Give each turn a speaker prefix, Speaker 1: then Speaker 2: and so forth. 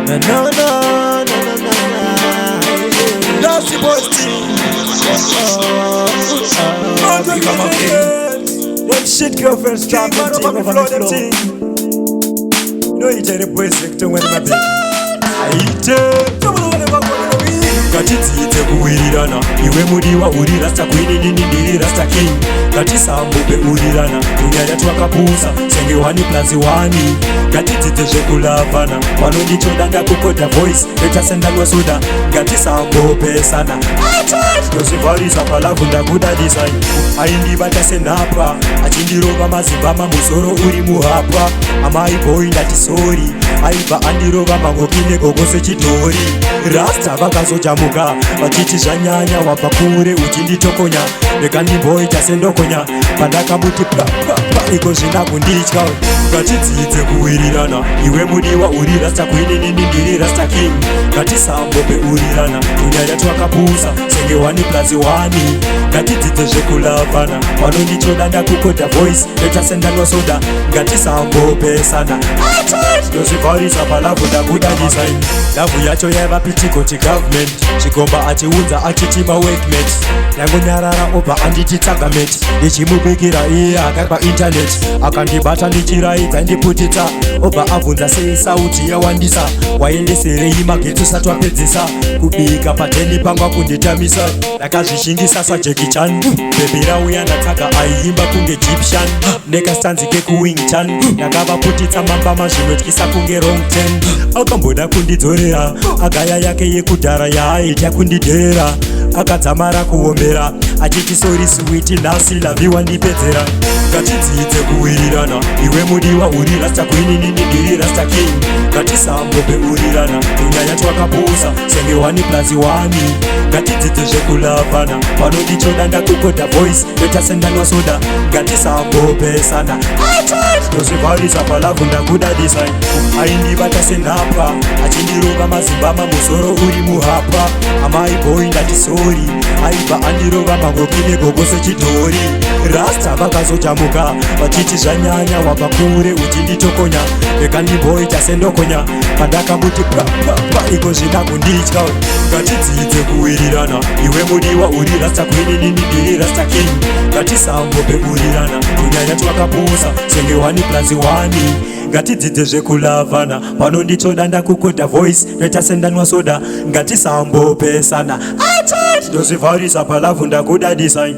Speaker 1: Na na na na na na. That's the boys team. Become a king. Them shit girlfriends trapping team over the floor. No eat any boys victim when my baby. I eat it. Gatitite kuwirirana iwe mudiwa uri rasta queen nini ndiri rasta king gatisambope urirana kunyanya twakapusa senge wani plus wani gatitite zvekulavana vanondichoda ndakukota voice etasendanwa soda gatisambope sana ndozvivharisa palavu ndakuda design aindibata senhapa achindirova mazimbama musoro uri muhapa amai boy ndatisori aibva andirova mangokine gogose chidhori rasta vakazojamuka vachiti zvanyanya wabva kure uchinditokonya rekanimboita sendokonya pandakamuti pa iko zvina kunditya ngatidzidze kuwirirana iwe mudiwa uri rasta queen nini ndiri rasta king ngatisambope urirana kunyanya twakapusa senge wani plus wani ngatidzidze zvekulavana vanondichoda ndakukota voice etasendanwa soda ngatisambope sana ndozvivharisa palavu ndakuda design lavu yacho yaiva pichikoti government chikomba achiunza achiti mawakemate yangonyarara obva anditi tagamate ndichimubikira iye akaipa internet akandibata ndichiraidza ndiputitsa obva abvunza sei sauti yawandisa waendeserei magetsi usati wapedzisa kubika pateni pangwa kunditamisa ndakazvishingisa sajeki chan bebi rauya ndatsaga aiimba kunge egyptian nekastanzi kekuwington ndakavaputitsa mambama zvinotyisa kunge wrong 10 akamboda kundidzorera agaya yake yekudhara yaaitya kundidhera akadzamara kuombera achiti sori switi nhasi lavhiwa ndipedzera ngatidzidze kuwirirana iwe mudiwa uri rasta queen nini ndiri rasta king ngatisambope urirana kunyanya twakapusa senge wani plus wani ngatidzidze zvekulavana vanondichoda ndakukota voice etasendanwa soda ngatisambope sana ndozvivharisa palavu ndakuda design aindibata senhapa achindirova mazimbama musoro uri muhapa amai boy ndatisori aibva andirova mangokine gogose chidhori rasta vakazojamuka vachiti zvanyanya wabva kure uchinditokonya rekanimboita sendokonya pandakamuti pa iko zvina kunditya ngatidzidze kuwirirana iwe mudiwa uri rasta queen nini ndiri rasta king ngatisambope urirana kunyanya twakapusa senge wani plus wani ngatidzidze zvekulavana vanondichoda ndakukota voice etasendanwa soda ngatisambope sana ndozvivharisa palavu ndakuda design